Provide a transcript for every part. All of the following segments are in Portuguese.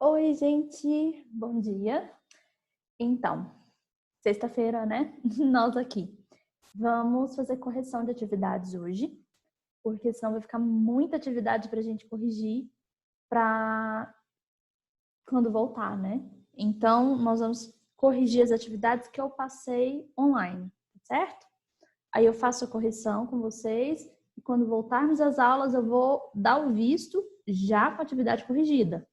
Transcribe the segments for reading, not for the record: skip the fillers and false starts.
Oi, gente, bom dia. Então, sexta-feira, né? Nós aqui. Vamos fazer correção de atividades hoje, porque senão vai ficar muita atividade para a gente corrigir para quando voltar, né? Então, nós vamos corrigir as atividades que eu passei online, certo? Aí eu faço a correção com vocês e quando voltarmos às aulas eu vou dar o visto já com a atividade corrigida,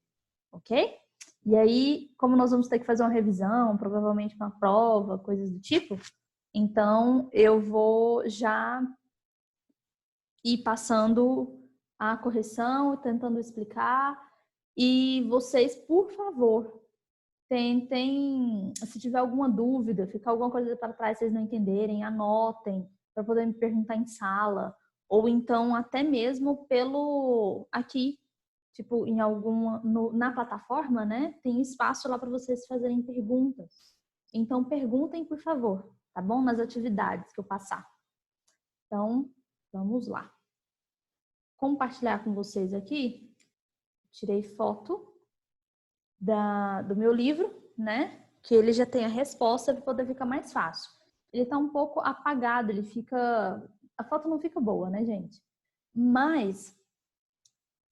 ok? E aí, como nós vamos ter que fazer uma revisão, provavelmente uma prova, coisas do tipo, então eu vou já ir passando a correção, tentando explicar. E vocês, por favor, tentem, se tiver alguma dúvida, ficar alguma coisa para trás, vocês não entenderem, anotem para poder me perguntar em sala, ou então até mesmo pelo aqui, tipo, em alguma na plataforma, né? Tem espaço lá para vocês fazerem perguntas. Então perguntem, por favor, tá bom? Nas atividades que eu passar. Então, vamos lá. Compartilhar com vocês aqui. Tirei foto do meu livro, né? Que ele já tem a resposta para poder ficar mais fácil. Ele tá um pouco apagado, ele fica... A foto não fica boa, né, gente? Mas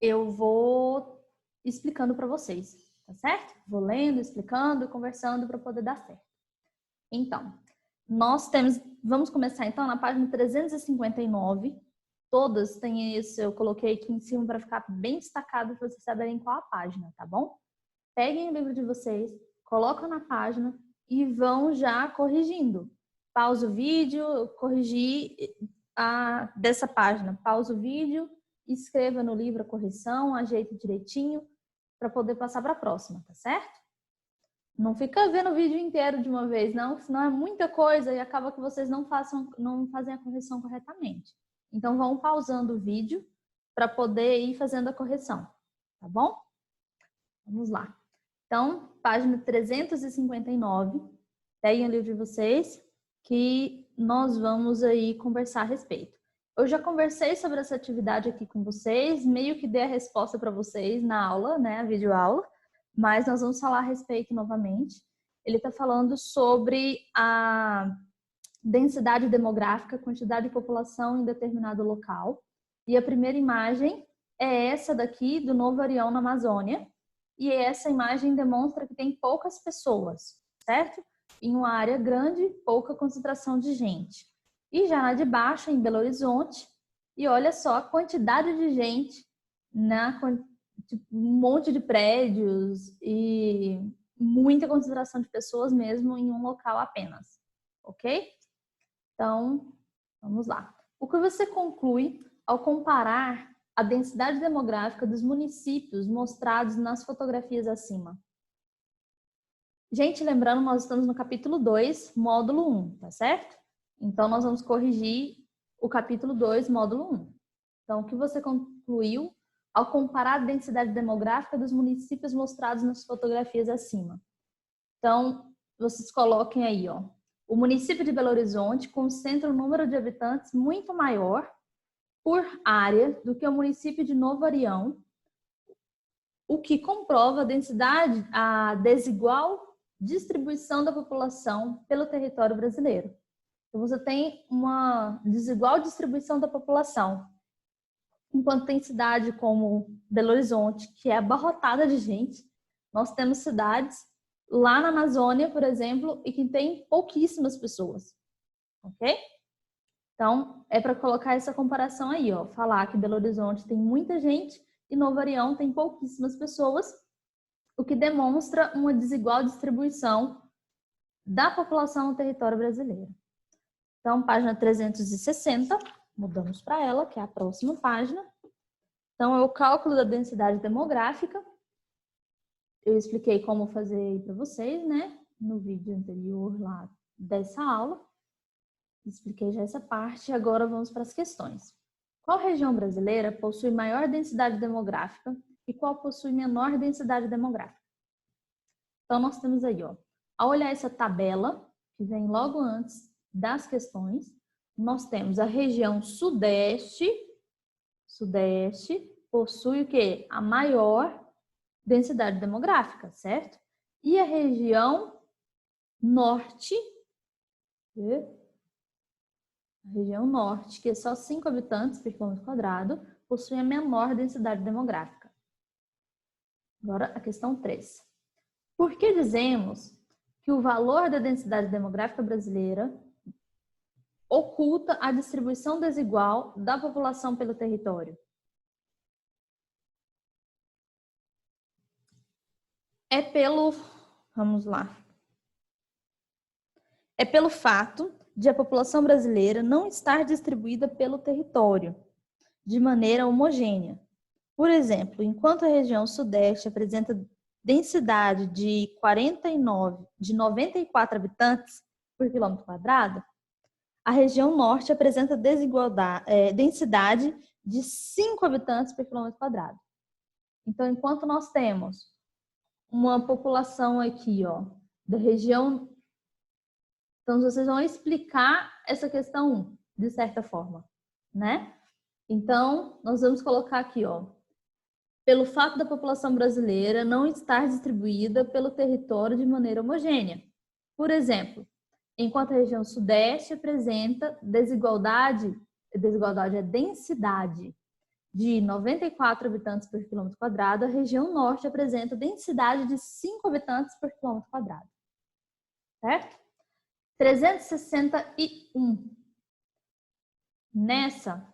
eu vou explicando para vocês, tá certo? Vou lendo, explicando e conversando para poder dar certo. Então, vamos começar então na página 359. Todas têm isso, eu coloquei aqui em cima para ficar bem destacado para vocês saberem qual a página, tá bom? Peguem o livro de vocês, colocam na página e vão já corrigindo. Pausa o vídeo, corrigir dessa página. Pausa o vídeo, escreva no livro a correção, ajeite direitinho para poder passar para a próxima, tá certo? Não fica vendo o vídeo inteiro de uma vez, não, senão é muita coisa e acaba que vocês não fazem a correção corretamente. Então, vão pausando o vídeo para poder ir fazendo a correção, tá bom? Vamos lá. Então, página 359, peguem o livro de vocês, que nós vamos aí conversar a respeito. Eu já conversei sobre essa atividade aqui com vocês, meio que dei a resposta para vocês na aula, né, a videoaula, mas nós vamos falar a respeito novamente. Ele está falando sobre a densidade demográfica, quantidade de população em determinado local. E a primeira imagem é essa daqui, do Novo Arião, na Amazônia. E essa imagem demonstra que tem poucas pessoas, certo? Em uma área grande, pouca concentração de gente. E já na de baixo, em Belo Horizonte, e olha só a quantidade de gente, um monte de prédios e muita concentração de pessoas mesmo em um local apenas, ok? Então, vamos lá. O que você conclui ao comparar a densidade demográfica dos municípios mostrados nas fotografias acima? Gente, lembrando, nós estamos no capítulo 2, módulo 1, tá certo? Então, nós vamos corrigir o capítulo 2, módulo 1. Então, o que você concluiu ao comparar a densidade demográfica dos municípios mostrados nas fotografias acima? Então, vocês coloquem aí, ó. O município de Belo Horizonte concentra um número de habitantes muito maior por área do que o município de Novo Arião, o que comprova a desigual distribuição da população pelo território brasileiro. Então, você tem uma desigual distribuição da população. Enquanto tem cidade como Belo Horizonte, que é abarrotada de gente, nós temos cidades lá na Amazônia, por exemplo, e que tem pouquíssimas pessoas, ok? Então, é para colocar essa comparação aí, ó, falar que Belo Horizonte tem muita gente e Novo Arião tem pouquíssimas pessoas, o que demonstra uma desigual distribuição da população no território brasileiro. Então, página 360, mudamos para ela, que é a próxima página. Então, é o cálculo da densidade demográfica. Eu expliquei como fazer aí para vocês, né? No vídeo anterior lá dessa aula. Expliquei já essa parte, agora vamos para as questões. Qual região brasileira possui maior densidade demográfica e qual possui menor densidade demográfica? Então, nós temos aí, ó, ao olhar essa tabela, que vem logo antes das questões, nós temos a região sudeste possui o quê? A maior densidade demográfica, certo? E a região norte, que é só 5 habitantes por quilômetro quadrado, possui a menor densidade demográfica. Agora, a questão 3. Por que dizemos que o valor da densidade demográfica brasileira oculta a distribuição desigual da população pelo território? Vamos lá. É pelo fato de a população brasileira não estar distribuída pelo território de maneira homogênea. Por exemplo, enquanto a região sudeste apresenta densidade de 94 habitantes por quilômetro quadrado, a região norte apresenta densidade de 5 habitantes por quilômetro quadrado. Então, enquanto nós temos uma população aqui, ó, da região... Então, vocês vão explicar essa questão de certa forma, né? Então, nós vamos colocar aqui, ó, pelo fato da população brasileira não estar distribuída pelo território de maneira homogênea. Por exemplo, enquanto a região sudeste apresenta densidade de 94 habitantes por quilômetro quadrado, a região norte apresenta densidade de 5 habitantes por quilômetro quadrado. Certo? 361. Nessa,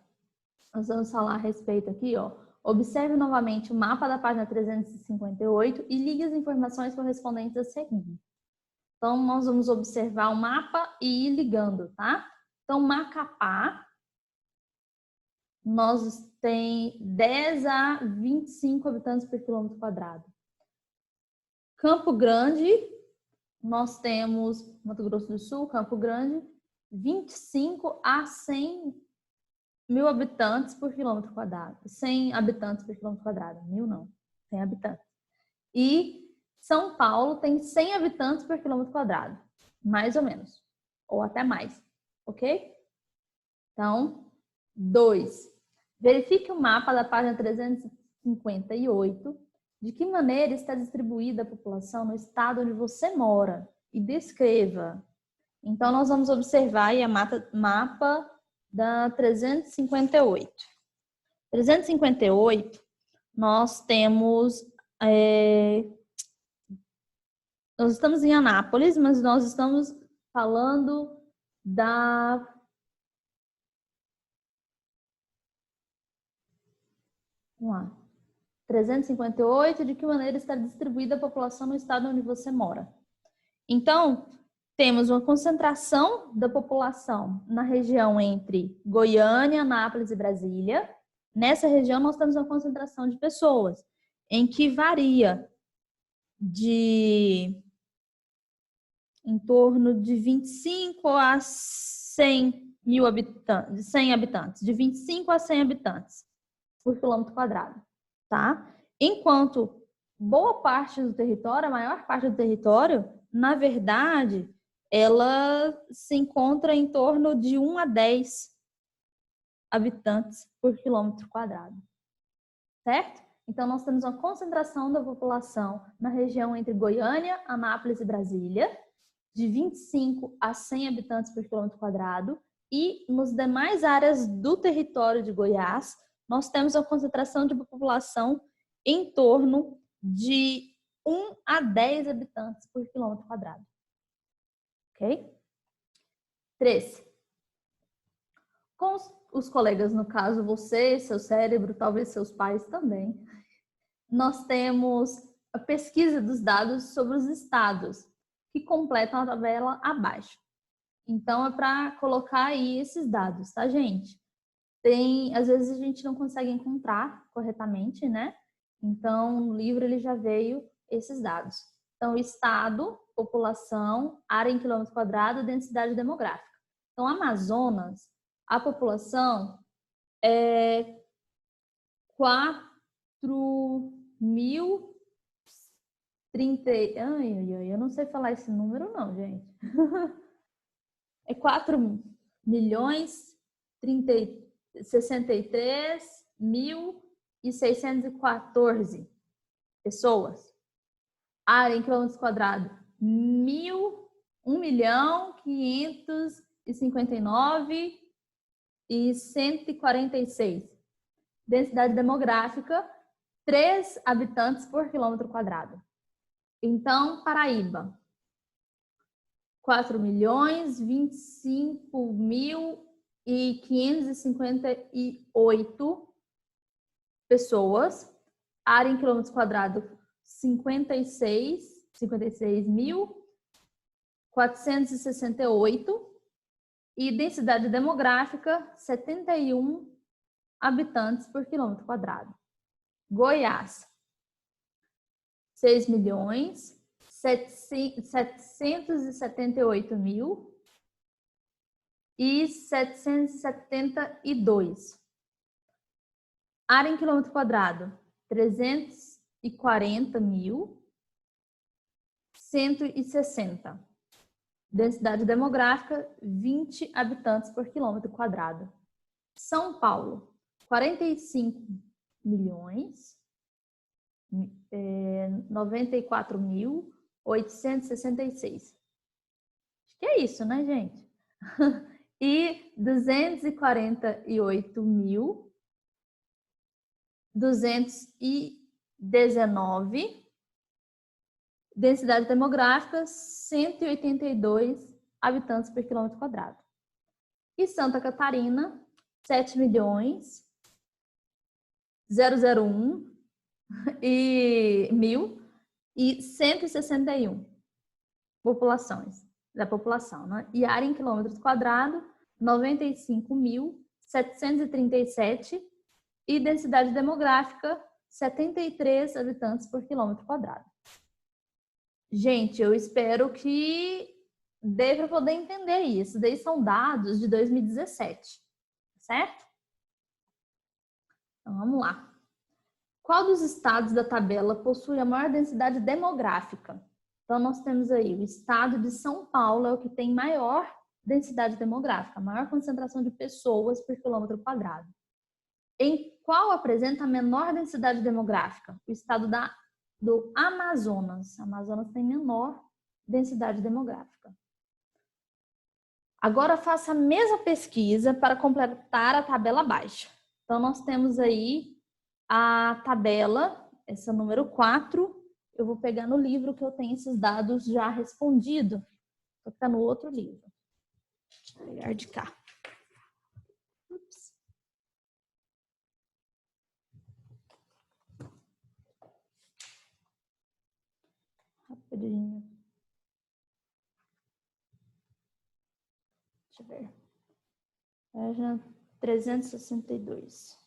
nós vamos falar a respeito aqui, ó. Observe novamente o mapa da página 358 e ligue as informações correspondentes a seguir. Então, nós vamos observar o mapa e ir ligando, tá? Então, Macapá, nós tem 10 a 25 habitantes por quilômetro quadrado. Campo Grande, nós temos Mato Grosso do Sul, Campo Grande, 25 a 100 mil habitantes por quilômetro quadrado. 100 habitantes por quilômetro quadrado. 1000 não, 100 habitantes. E São Paulo tem 100 habitantes por quilômetro quadrado. Mais ou menos. Ou até mais. Ok? Então, 2. Verifique o mapa da página 358. De que maneira está distribuída a população no estado onde você mora? E descreva. Então, nós vamos observar aí a mapa da 358. 358, nós temos... nós estamos em Anápolis, mas nós estamos falando da... Vamos lá. 358, de que maneira está distribuída a população no estado onde você mora? Então, temos uma concentração da população na região entre Goiânia, Anápolis e Brasília. Nessa região, nós temos uma concentração de pessoas, em que varia em torno de 25 a 100 mil habitantes, 100 habitantes, de 25 a 100 habitantes por quilômetro quadrado, tá? Enquanto boa parte do território, a maior parte do território, na verdade, ela se encontra em torno de 1 a 10 habitantes por quilômetro quadrado, certo? Então, nós temos uma concentração da população na região entre Goiânia, Anápolis e Brasília, de 25 a 100 habitantes por quilômetro quadrado, e nos demais áreas do território de Goiás, nós temos uma concentração de população em torno de 1 a 10 habitantes por quilômetro quadrado. Ok? 3. Com os colegas, no caso você, seu cérebro, talvez seus pais também, nós temos a pesquisa dos dados sobre os estados, que completam a tabela abaixo. Então, é para colocar aí esses dados, tá, gente? Às vezes a gente não consegue encontrar corretamente, né? Então, no livro ele já veio esses dados. Então, estado, população, área em quilômetro quadrado, densidade demográfica. Então, Amazonas, a população é 4.030... eu não sei falar esse número não, gente. É 4.063.614. pessoas. Área em quilômetros quadrados, 1.559.146. Densidade demográfica, 3 habitantes por quilômetro quadrado. Então, Paraíba, 4.025.558 pessoas. Área em quilômetros quadrados, 56.468. E densidade demográfica, 71 habitantes por quilômetro quadrado. Goiás, 6.778.772. Área em quilômetro quadrado, 340.160. Densidade demográfica, 20 habitantes por quilômetro quadrado. São Paulo, 45.094.866. Acho que é isso, né, gente? E 248.219. Densidade demográfica, 182 habitantes por quilômetro quadrado. E Santa Catarina, 7.001.161 populações da população, né? E área em quilômetros quadrados, 95.737. E densidade demográfica, 73 habitantes por quilômetro quadrado. Gente, eu espero que dê para poder entender isso. Daí são dados de 2017, certo? Então, vamos lá. Qual dos estados da tabela possui a maior densidade demográfica? Então, nós temos aí o estado de São Paulo, é o que tem maior densidade demográfica, maior concentração de pessoas por quilômetro quadrado. Em qual apresenta a menor densidade demográfica? O estado do Amazonas. Amazonas tem menor densidade demográfica. Agora faça a mesma pesquisa para completar a tabela abaixo. Então, nós temos aí a tabela, essa número 4. Eu vou pegar no livro que eu tenho esses dados já respondidos. Vou ficar no outro livro. Deixa eu pegar de cá. Ups. Rapidinho. Deixa eu ver. Página 362.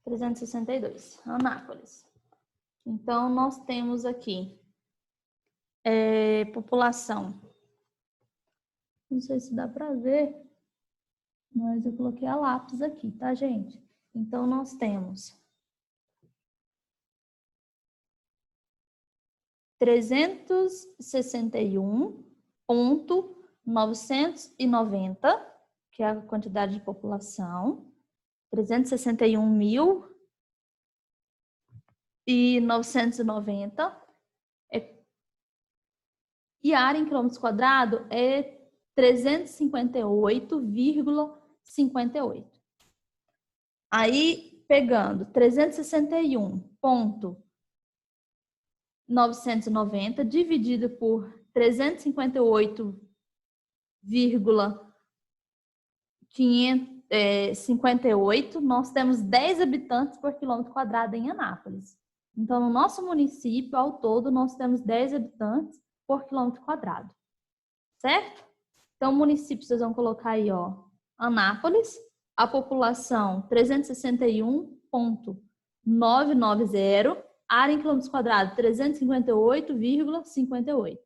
362, Anápolis. Então, nós temos aqui população. Não sei se dá para ver, mas eu coloquei a lápis aqui, tá, gente? Então, nós temos 361.990, que é a quantidade de população. 361.990. E a área em quilômetros quadrados é 358,58. Aí, pegando 361.990 dividido por 358,58, nós temos 10 habitantes por quilômetro quadrado em Anápolis. Então, no nosso município, ao todo, nós temos 10 habitantes por quilômetro quadrado, certo? Então, o município, vocês vão colocar aí, ó, Anápolis, a população 361.990, área em quilômetros quadrados 358,58.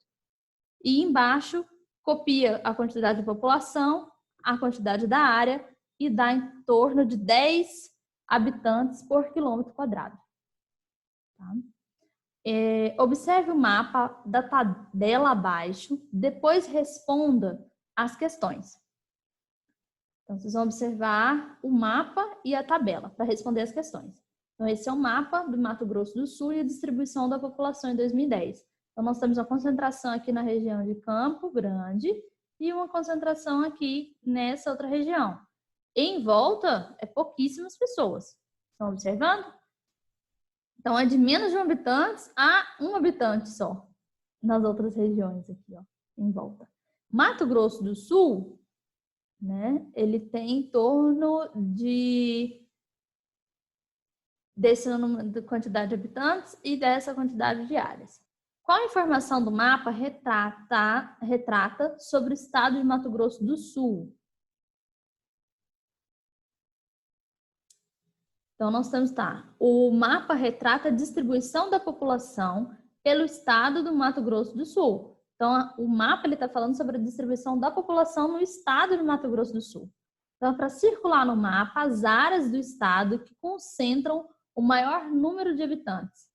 E embaixo, copia a quantidade de população, a quantidade da área e dá em torno de 10 habitantes por quilômetro quadrado. Tá? Observe o mapa da tabela abaixo, depois responda as questões. Então, vocês vão observar o mapa e a tabela para responder as questões. Então, esse é o mapa do Mato Grosso do Sul e a distribuição da população em 2010. Então, nós temos uma concentração aqui na região de Campo Grande e uma concentração aqui nessa outra região. Em volta, é pouquíssimas pessoas. Estão observando? Então, é de menos de 1 habitante a 1 habitante só nas outras regiões aqui, ó, em volta. Mato Grosso do Sul, né, ele tem em torno desse número de quantidade de habitantes e dessa quantidade de áreas. Qual informação do mapa retrata sobre o estado de Mato Grosso do Sul? Então, nós temos, o mapa retrata a distribuição da população pelo estado do Mato Grosso do Sul. Então, o mapa está falando sobre a distribuição da população no estado de Mato Grosso do Sul. Então, para circular no mapa, as áreas do estado que concentram o maior número de habitantes.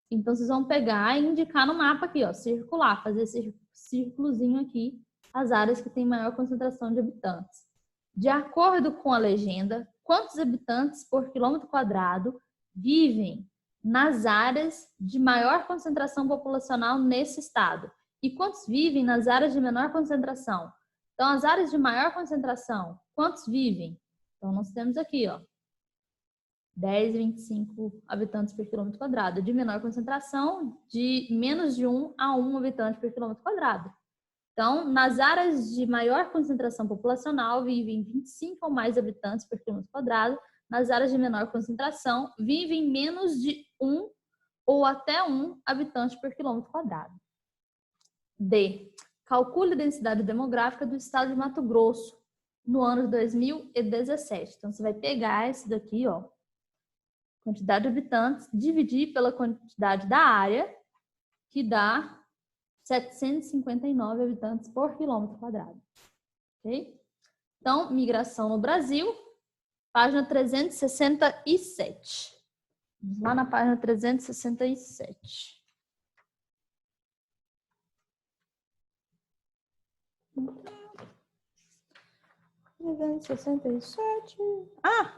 Então, vocês vão pegar e indicar no mapa aqui, ó, circular, fazer esse círculozinho aqui, as áreas que têm maior concentração de habitantes. De acordo com a legenda, quantos habitantes por quilômetro quadrado vivem nas áreas de maior concentração populacional nesse estado? E quantos vivem nas áreas de menor concentração? Então, as áreas de maior concentração, quantos vivem? Então, nós temos aqui, ó, 10, 25 habitantes por quilômetro quadrado. De menor concentração, de menos de 1 a 1 habitante por quilômetro quadrado. Então, nas áreas de maior concentração populacional, vivem 25 ou mais habitantes por quilômetro quadrado. Nas áreas de menor concentração, vivem menos de 1 ou até 1 habitante por quilômetro quadrado. D. Calcule a densidade demográfica do estado de Mato Grosso no ano de 2017. Então, você vai pegar esse daqui, ó, quantidade de habitantes, dividir pela quantidade da área, que dá 759 habitantes por quilômetro quadrado. Ok? Então, migração no Brasil, página 367. Vamos lá na página 367.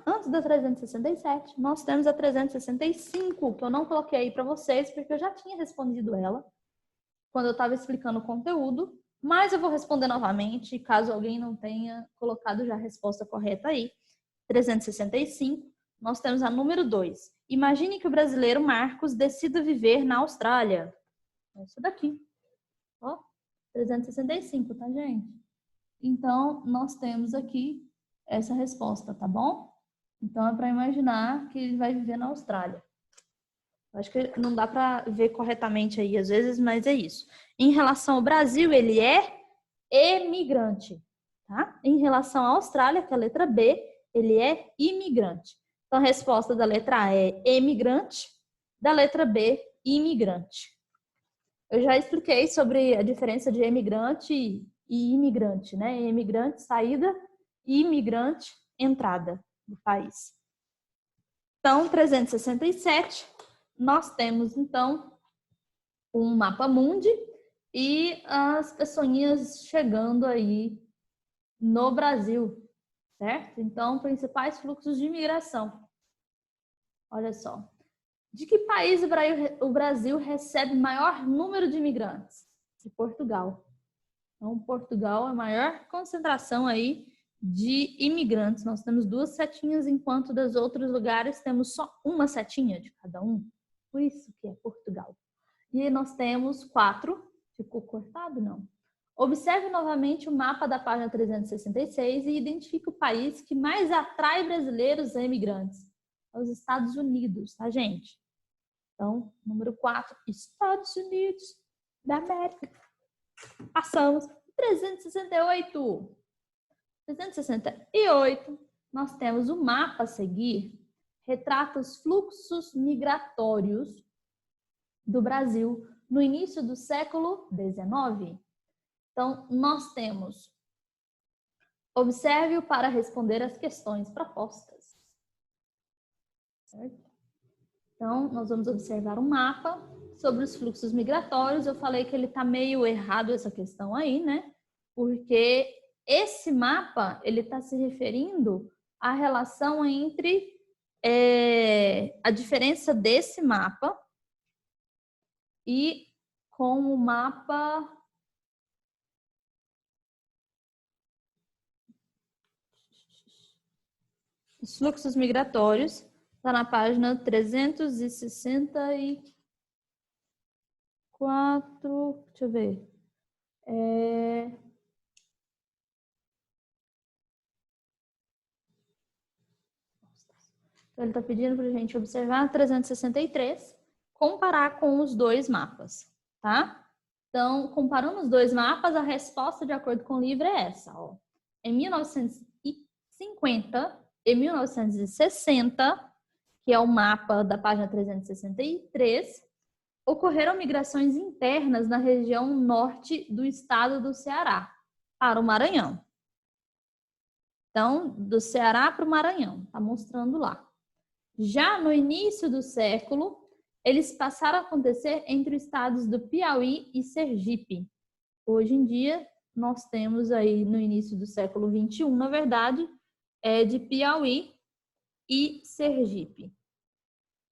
Antes da 367, nós temos a 365, que eu não coloquei aí para vocês, porque eu já tinha respondido ela quando eu estava explicando o conteúdo, mas eu vou responder novamente, caso alguém não tenha colocado já a resposta correta aí. 365, nós temos a número 2. Imagine que o brasileiro Marcos decida viver na Austrália. É isso daqui. Ó, 365, tá, gente? Então, nós temos aqui essa resposta, tá bom? Então, é para imaginar que ele vai viver na Austrália. Acho que não dá para ver corretamente aí às vezes, mas é isso. Em relação ao Brasil, ele é emigrante, tá? Em relação à Austrália, que é a letra B, ele é imigrante. Então, a resposta da letra A é emigrante, da letra B, imigrante. Eu já expliquei sobre a diferença de emigrante e imigrante, né? Emigrante, saída, e imigrante, entrada do país. Então, 367, nós temos, então, um mapa mundi e as pessoinhas chegando aí no Brasil, certo? Então, principais fluxos de imigração. Olha só. De que país o Brasil recebe maior número de imigrantes? De Portugal. Então, Portugal é a maior concentração aí de imigrantes. Nós temos 2 setinhas, enquanto dos outros lugares temos só uma setinha de cada um. Por isso que é Portugal. E nós temos 4. Ficou cortado? Não. Observe novamente o mapa da página 366 e identifique o país que mais atrai brasileiros a imigrantes. Os Estados Unidos, tá, gente? Então, número 4, Estados Unidos da América. Passamos. 368. 368, nós temos o mapa a seguir, retrata os fluxos migratórios do Brasil no início do século XIX. Então, nós temos, observe-o para responder as questões propostas. Certo? Então, nós vamos observar um mapa sobre os fluxos migratórios. Eu falei que ele está meio errado essa questão aí, né? Porque esse mapa, ele está se referindo à relação entre a diferença desse mapa e com o mapa dos fluxos migratórios, está na página 364, deixa eu ver. Então, ele está pedindo para a gente observar 363, comparar com os dois mapas, tá? Então, comparando os dois mapas, a resposta, de acordo com o livro, é essa, ó. Em 1950 e 1960, que é o mapa da página 363, ocorreram migrações internas na região norte do estado do Ceará para o Maranhão. Então, do Ceará para o Maranhão, está mostrando lá. Já no início do século, eles passaram a acontecer entre os estados do Piauí e Sergipe. Hoje em dia, nós temos aí no início do século XXI, na verdade, de Piauí e Sergipe.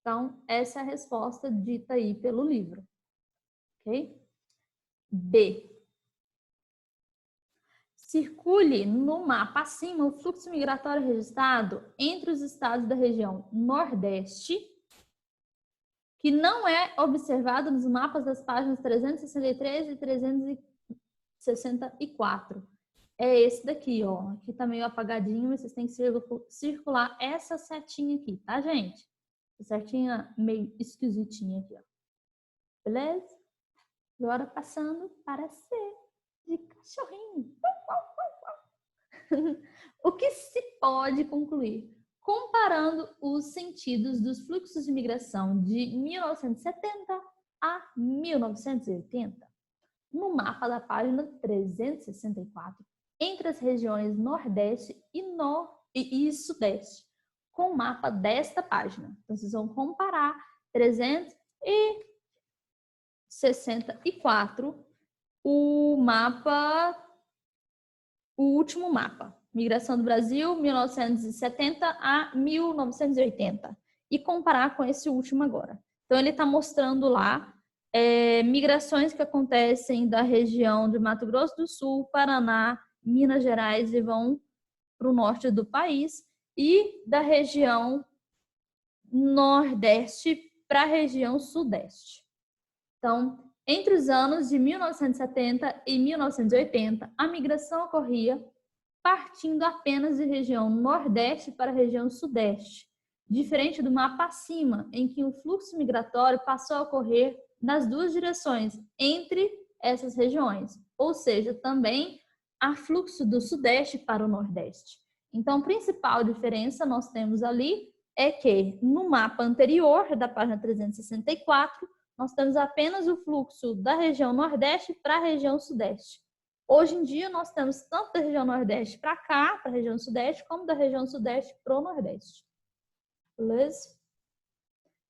Então, essa é a resposta dita aí pelo livro. Ok? B. Circule no mapa acima o fluxo migratório registrado entre os estados da região Nordeste, que não é observado nos mapas das páginas 363 e 364. É esse daqui, ó. Aqui tá meio apagadinho, mas vocês têm que circular essa setinha aqui, tá, gente? Essa setinha meio esquisitinha aqui, ó. Beleza? Agora passando para C, de cachorrinho. O que se pode concluir? Comparando os sentidos dos fluxos de migração de 1970 a 1980, no mapa da página 364, entre as regiões Nordeste e Sudeste, com o mapa desta página. Então, vocês vão comparar 364, o último mapa, migração do Brasil, 1970 a 1980, e comparar com esse último agora. Então, ele está mostrando lá migrações que acontecem da região de Mato Grosso do Sul, Paraná, Minas Gerais e vão para o norte do país, e da região Nordeste para a região Sudeste. Então, entre os anos de 1970 e 1980, a migração ocorria partindo apenas de região Nordeste para a região Sudeste, diferente do mapa acima, em que o fluxo migratório passou a ocorrer nas duas direções, entre essas regiões, ou seja, também há fluxo do Sudeste para o Nordeste. Então, a principal diferença nós temos ali é que no mapa anterior, da página 364, nós temos apenas o fluxo da região Nordeste para a região Sudeste. Hoje em dia, nós temos tanto da região Nordeste para cá, para a região Sudeste, como da região Sudeste para o Nordeste. Beleza?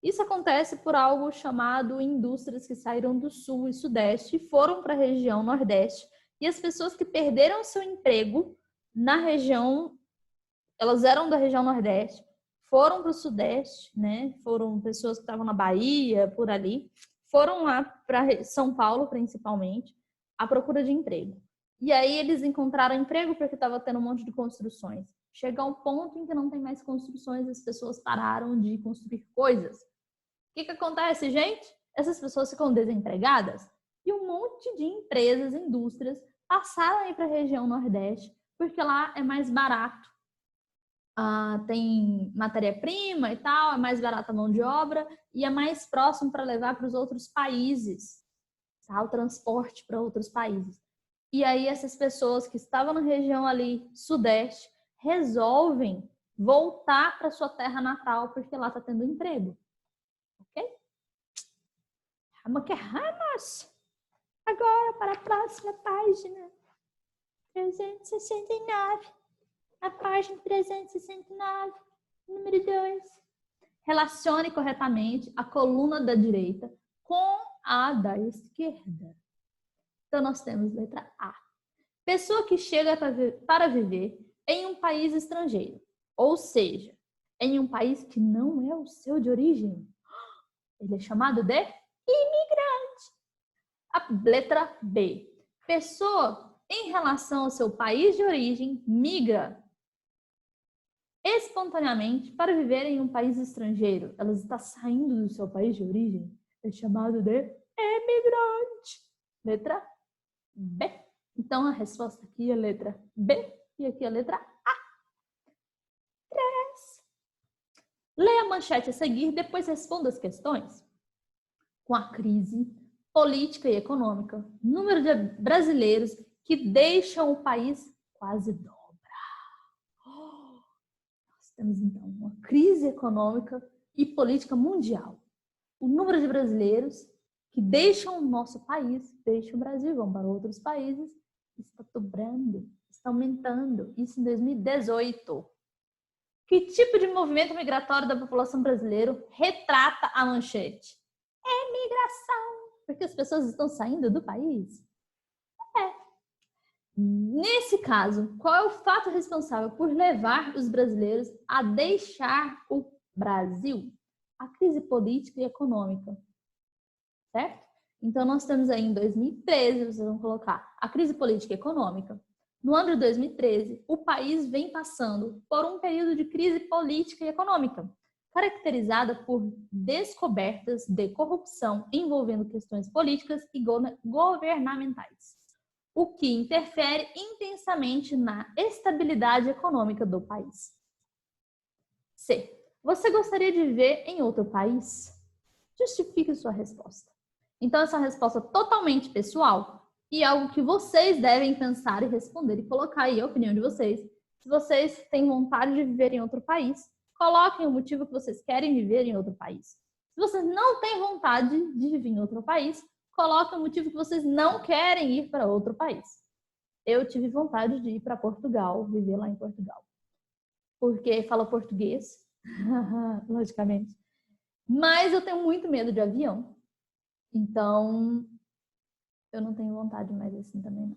Isso acontece por algo chamado indústrias que saíram do Sul e Sudeste e foram para a região Nordeste. E as pessoas que perderam seu emprego na região, elas eram da região Nordeste, foram para o Sudeste, né? Foram pessoas que estavam na Bahia, por ali, foram lá para São Paulo, principalmente, à procura de emprego. E aí eles encontraram emprego porque estava tendo um monte de construções. Chega um ponto em que não tem mais construções, as pessoas pararam de construir coisas. O que acontece, gente? Essas pessoas ficam desempregadas e um monte de empresas, indústrias, passaram aí para a região Nordeste, porque lá é mais barato. Tem matéria-prima e tal, é mais barata a mão de obra e é mais próximo para levar para os outros países, tá? O transporte para outros países. E aí essas pessoas que estavam na região ali Sudeste resolvem voltar para sua terra natal porque lá está tendo emprego. Ok? Vamos! Agora para a próxima página. 369. A página 369, número 2. Relacione corretamente a coluna da direita com a da esquerda. Então, nós temos letra A. Pessoa que chega para viver em um país estrangeiro, ou seja, em um país que não é o seu de origem. Ele é chamado de imigrante. A letra B. Pessoa em relação ao seu país de origem migra espontaneamente para viver em um país estrangeiro. Ela está saindo do seu país de origem. É chamado de emigrante. Letra B. Então, a resposta aqui é a letra B e aqui é a letra A. 3. Leia a manchete a seguir, depois responda as questões. Com a crise política e econômica, o número de brasileiros que deixam o país quase dobra. Nós temos, então, uma crise econômica e política mundial. O número de brasileiros que deixam o nosso país, deixam o Brasil, vão para outros países, está dobrando, está aumentando. Isso em 2018. Que tipo de movimento migratório da população brasileira retrata a manchete? É migração, porque as pessoas estão saindo do país? É. Nesse caso, qual é o fato responsável por levar os brasileiros a deixar o Brasil? A crise política e econômica. Certo? Então, nós temos aí em 2013, vocês vão colocar a crise política e econômica. No ano de 2013, o país vem passando por um período de crise política e econômica, caracterizada por descobertas de corrupção envolvendo questões políticas e governamentais, o que interfere intensamente na estabilidade econômica do país. C. Você gostaria de viver em outro país? Justifique sua resposta. Então, essa é uma resposta totalmente pessoal e algo que vocês devem pensar e responder e colocar aí a opinião de vocês. Se vocês têm vontade de viver em outro país, coloquem o motivo que vocês querem viver em outro país. Se vocês não têm vontade de viver em outro país, coloquem o motivo que vocês não querem ir para outro país. Eu tive vontade de ir para Portugal, viver lá em Portugal. Porque falo português, logicamente. Mas eu tenho muito medo de avião. Então, eu não tenho vontade mais assim também, não.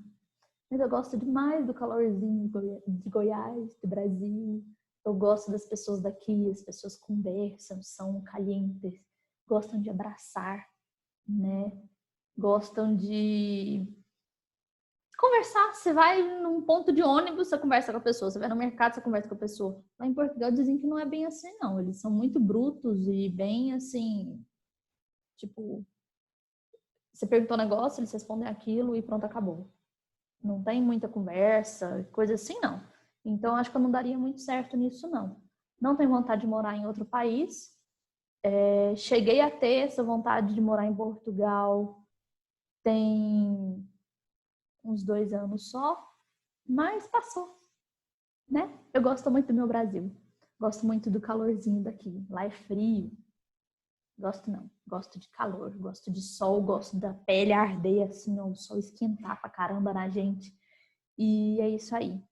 Mas eu gosto demais do calorzinho de Goiás, do Brasil. Eu gosto das pessoas daqui, as pessoas conversam, são calientes, gostam de abraçar, né? Gostam de conversar. Você vai num ponto de ônibus, você conversa com a pessoa. Você vai no mercado, você conversa com a pessoa. Lá em Portugal dizem que não é bem assim, não. Eles são muito brutos e bem assim, tipo... Você perguntou um negócio, eles respondem aquilo e pronto, acabou. Não tem muita conversa, coisa assim, não. Então, acho que eu não daria muito certo nisso, não. Não tenho vontade de morar em outro país. Cheguei a ter essa vontade de morar em Portugal tem uns 2 anos só, mas passou, né? Eu gosto muito do meu Brasil. Gosto muito do calorzinho daqui. Lá é frio. Gosto não, gosto de calor, gosto de sol, gosto da pele arder assim, ó, o sol esquentar pra caramba na gente. E é isso aí.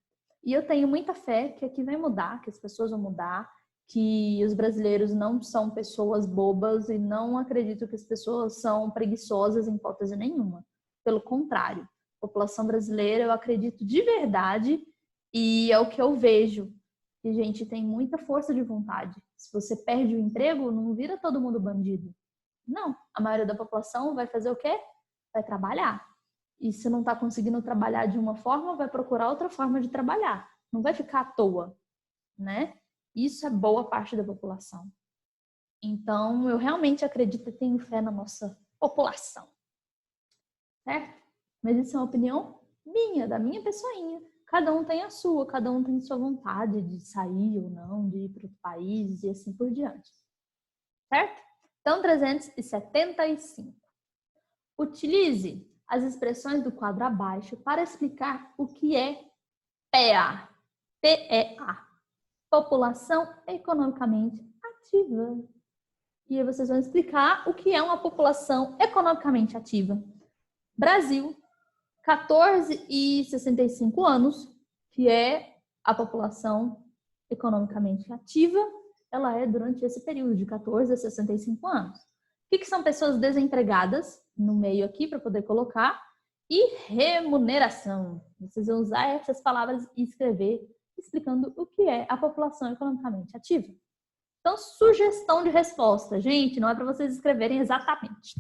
E eu tenho muita fé que aqui vai mudar, que as pessoas vão mudar, que os brasileiros não são pessoas bobas e não acredito que as pessoas são preguiçosas em hipótese nenhuma. Pelo contrário, a população brasileira eu acredito de verdade e é o que eu vejo. E, gente, tem muita força de vontade. Se você perde o emprego, não vira todo mundo bandido. Não. A maioria da população vai fazer o quê? Vai trabalhar. E se não está conseguindo trabalhar de uma forma, vai procurar outra forma de trabalhar. Não vai ficar à toa, né? Isso é boa parte da população. Então, eu realmente acredito e tenho fé na nossa população. Certo? Mas isso é uma opinião minha, da minha pessoinha. Cada um tem a sua, cada um tem sua vontade de sair ou não, de ir para outro país e assim por diante. Certo? Então, 375. Utilize as expressões do quadro abaixo para explicar o que é PEA. PEA. População economicamente ativa. E aí vocês vão explicar o que é uma população economicamente ativa. Brasil, 14,65 anos, que é a população economicamente ativa, ela é durante esse período de 14 a 65 anos. O que são pessoas desempregadas, no meio aqui, para poder colocar, e remuneração. Vocês vão usar essas palavras e escrever explicando o que é a população economicamente ativa. Então, sugestão de resposta. Gente, não é para vocês escreverem exatamente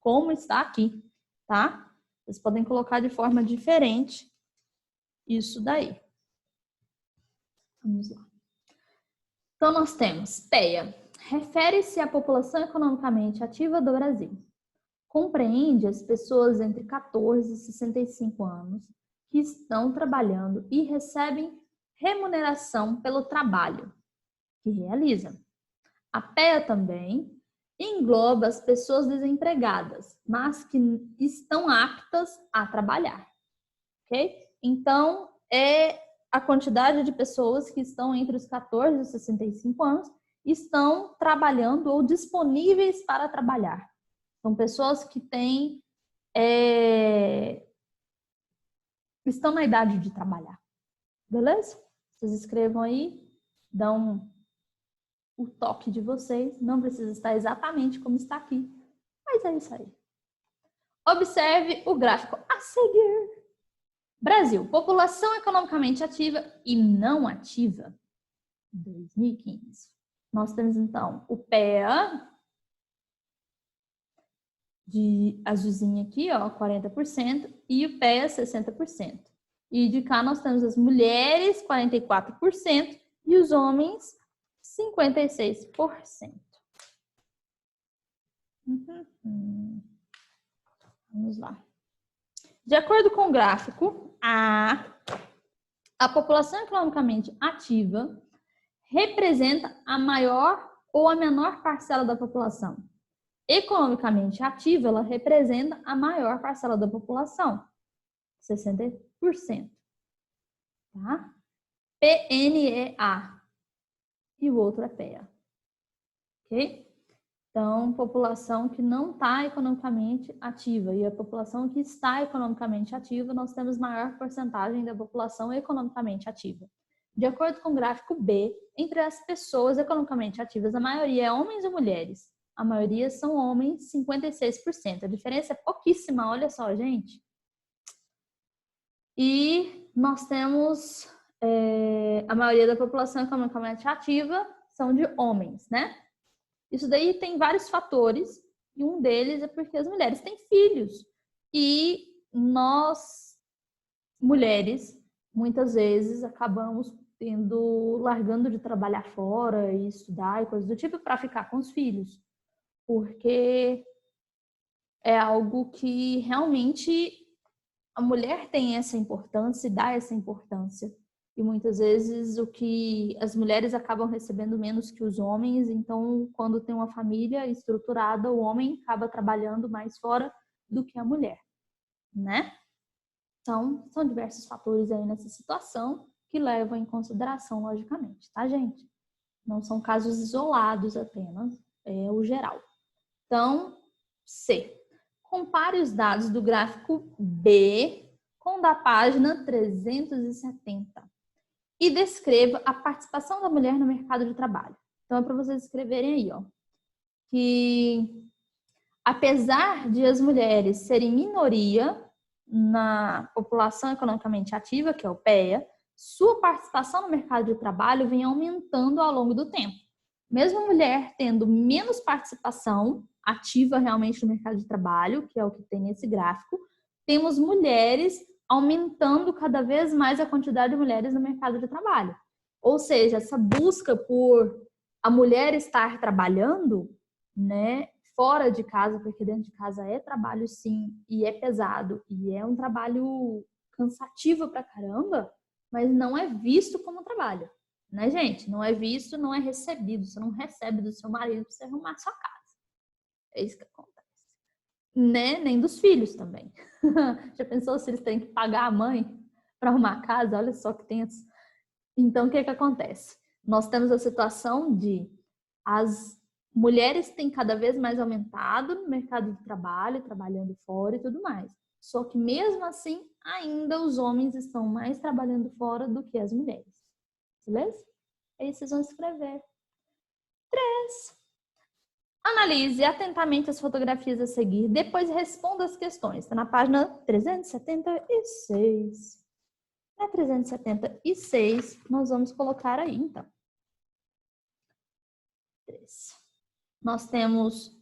como está aqui, tá? Vocês podem colocar de forma diferente isso daí. Vamos lá. Então, nós temos PEA. Refere-se à população economicamente ativa do Brasil. Compreende as pessoas entre 14 e 65 anos que estão trabalhando e recebem remuneração pelo trabalho que realizam. A PEA também engloba as pessoas desempregadas, mas que estão aptas a trabalhar, ok? Então, é a quantidade de pessoas que estão entre os 14 e 65 anos estão trabalhando ou disponíveis para trabalhar. São pessoas que têm, estão na idade de trabalhar, beleza? Vocês escrevam aí, dão o toque de vocês, não precisa estar exatamente como está aqui, mas é isso aí. Observe o gráfico a seguir. Brasil, população economicamente ativa e não ativa, 2015. Nós temos então o PEA, de azulzinho aqui, ó, 40%, e o PEA, 60%. E de cá nós temos as mulheres, 44%, e os homens, 56%. Vamos lá. De acordo com o gráfico, a população economicamente ativa representa a maior ou a menor parcela da população. Economicamente ativa, ela representa a maior parcela da população, 60%. Tá? PNEA. E o outro é PEA. Ok? Então, população que não está economicamente ativa. E a população que está economicamente ativa, nós temos maior porcentagem da população economicamente ativa. De acordo com o gráfico B, entre as pessoas economicamente ativas, a maioria é homens ou mulheres. A maioria são homens, 56%. A diferença é pouquíssima, olha só, gente. E nós temos a maioria da população economicamente ativa são de homens, né? Isso daí tem vários fatores, e um deles é porque as mulheres têm filhos. E nós, mulheres, muitas vezes acabamos largando de trabalhar fora e estudar e coisas do tipo para ficar com os filhos. Porque é algo que realmente a mulher tem essa importância e dá essa importância. E muitas vezes o que as mulheres acabam recebendo menos que os homens, então quando tem uma família estruturada, o homem acaba trabalhando mais fora do que a mulher, né? Então, são diversos fatores aí nessa situação que levam em consideração, logicamente, tá, gente? Não são casos isolados apenas, é o geral. Então, C. Compare os dados do gráfico B com o da página 370 e descreva a participação da mulher no mercado de trabalho. Então, é para vocês escreverem aí, ó, que apesar de as mulheres serem minoria na população economicamente ativa, que é o PEA, sua participação no mercado de trabalho vem aumentando ao longo do tempo. Mesmo a mulher tendo menos participação ativa realmente no mercado de trabalho, que é o que tem nesse gráfico, temos mulheres aumentando cada vez mais a quantidade de mulheres no mercado de trabalho. Ou seja, essa busca por a mulher estar trabalhando, né, fora de casa, porque dentro de casa é trabalho sim, e é pesado, e é um trabalho cansativo pra caramba, mas não é visto como trabalho, né, gente? Não é visto, não é recebido. Você não recebe do seu marido pra você arrumar sua casa. É isso que acontece. Né? Nem dos filhos também. Já pensou se eles têm que pagar a mãe para arrumar a casa? Olha só que tenso. Então, o que acontece? Nós temos a situação de as mulheres têm cada vez mais aumentado no mercado de trabalho, trabalhando fora e tudo mais. Só que mesmo assim, ainda os homens estão mais trabalhando fora do que as mulheres. Beleza? Aí vocês vão escrever. 3. Analise atentamente as fotografias a seguir, depois responda as questões. Está na página 376. Na 376, nós vamos colocar aí, então. Nós temos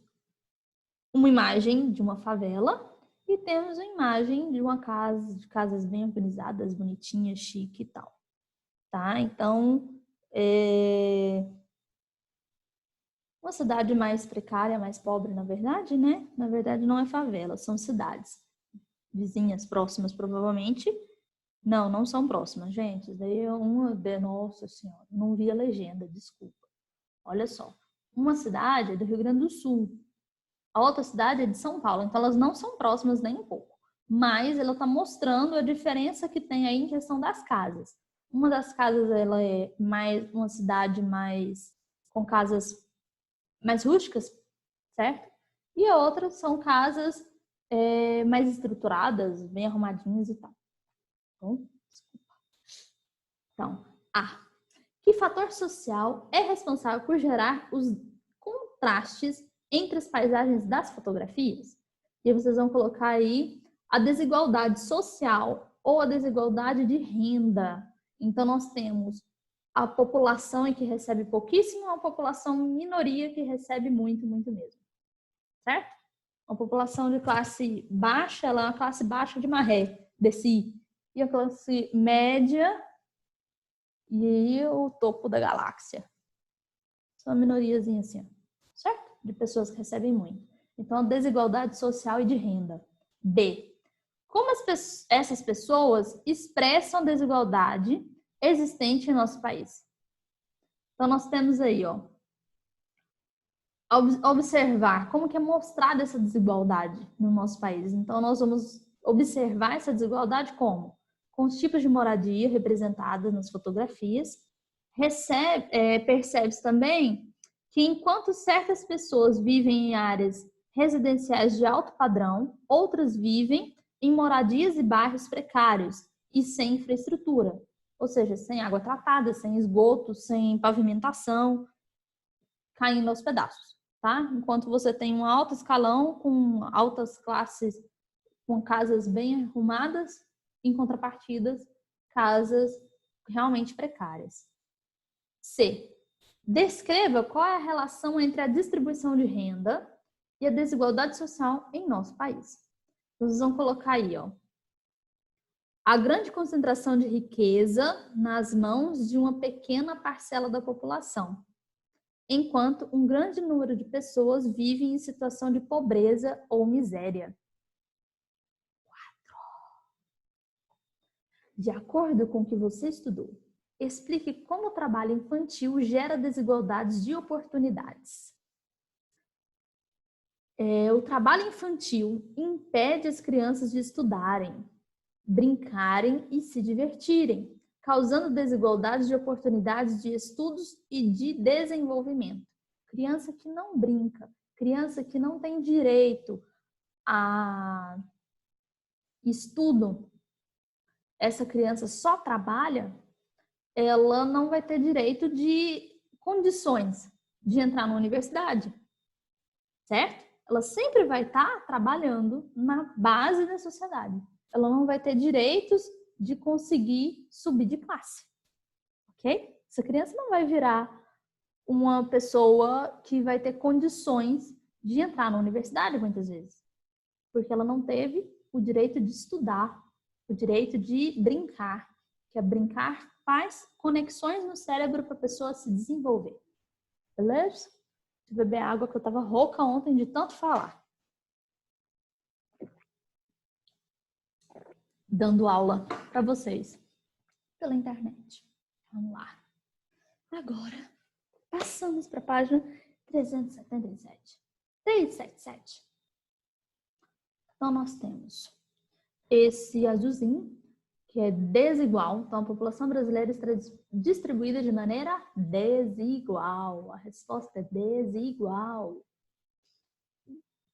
uma imagem de uma favela e temos uma imagem de uma casa, de casas bem organizadas, bonitinhas, chique e tal. Tá? Então, uma cidade mais precária, mais pobre, na verdade, né? Na verdade, não é favela, são cidades vizinhas, próximas, provavelmente. Não, não são próximas, gente. Isso daí é uma... Nossa Senhora, não vi a legenda, desculpa. Olha só. Uma cidade é do Rio Grande do Sul. A outra cidade é de São Paulo. Então, elas não são próximas nem um pouco. Mas ela está mostrando a diferença que tem aí em questão das casas. Uma das casas, ela é mais uma cidade mais com casas mais rústicas, certo? E a outra são casas mais estruturadas, bem arrumadinhas e tal. Então, que fator social é responsável por gerar os contrastes entre as paisagens das fotografias? E vocês vão colocar aí a desigualdade social ou a desigualdade de renda. Então, nós temos a população que recebe pouquíssimo, a população minoria que recebe muito, muito mesmo. Certo? A população de classe baixa, ela é uma classe baixa de maré, desse. E a classe média e o topo da galáxia. São uma minoriazinha assim, certo? De pessoas que recebem muito. Então, a desigualdade social e de renda. B. Como essas pessoas expressam a desigualdade existente em nosso país? Então, nós temos aí, ó, observar como que é mostrada essa desigualdade no nosso país. Então, nós vamos observar essa desigualdade como? Com os tipos de moradia representados nas fotografias. Percebe-se também que enquanto certas pessoas vivem em áreas residenciais de alto padrão, outras vivem em moradias e bairros precários e sem infraestrutura, ou seja, sem água tratada, sem esgoto, sem pavimentação, caindo aos pedaços, tá? Enquanto você tem um alto escalão com altas classes, com casas bem arrumadas, em contrapartidas, casas realmente precárias. C. Descreva qual é a relação entre a distribuição de renda e a desigualdade social em nosso país. Vocês vão colocar aí, ó, a grande concentração de riqueza nas mãos de uma pequena parcela da população, enquanto um grande número de pessoas vive em situação de pobreza ou miséria. 4. De acordo com o que você estudou, explique como o trabalho infantil gera desigualdades de oportunidades. O trabalho infantil impede as crianças de estudarem, brincarem e se divertirem, causando desigualdades de oportunidades de estudos e de desenvolvimento. Criança que não brinca, criança que não tem direito a estudo, essa criança só trabalha, ela não vai ter direito de condições de entrar na universidade, certo? Ela sempre vai estar trabalhando na base da sociedade. Ela não vai ter direitos de conseguir subir de classe, ok? Essa criança não vai virar uma pessoa que vai ter condições de entrar na universidade muitas vezes, porque ela não teve o direito de estudar, o direito de brincar, que é brincar faz conexões no cérebro para a pessoa se desenvolver. Beleza? Deixa eu beber água que eu estava rouca ontem de tanto falar. Dando aula para vocês pela internet. Vamos lá. Agora, passamos para a página 377. 377. Então, nós temos esse azulzinho, que é desigual. Então, a população brasileira está distribuída de maneira desigual. A resposta é desigual.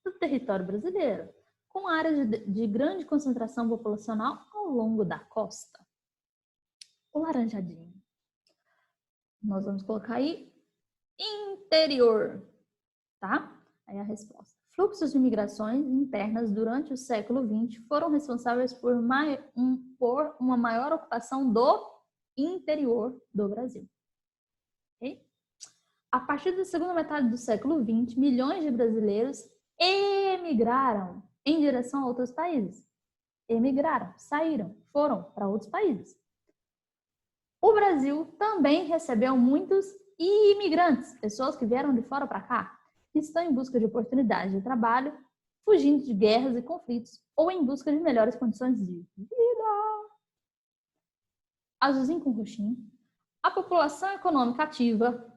No território brasileiro, com áreas de grande concentração populacional ao longo da costa. O laranjadinho. Nós vamos colocar aí interior, tá? Aí a resposta. Fluxos de migrações internas durante o século XX foram responsáveis por uma maior ocupação do interior do Brasil. Okay? A partir da segunda metade do século XX, milhões de brasileiros emigraram em direção a outros países. Emigraram, saíram, foram para outros países. O Brasil também recebeu muitos imigrantes, pessoas que vieram de fora para cá, que estão em busca de oportunidades de trabalho, fugindo de guerras e conflitos ou em busca de melhores condições de vida. Azulzinho com roxinho. A população econômica ativa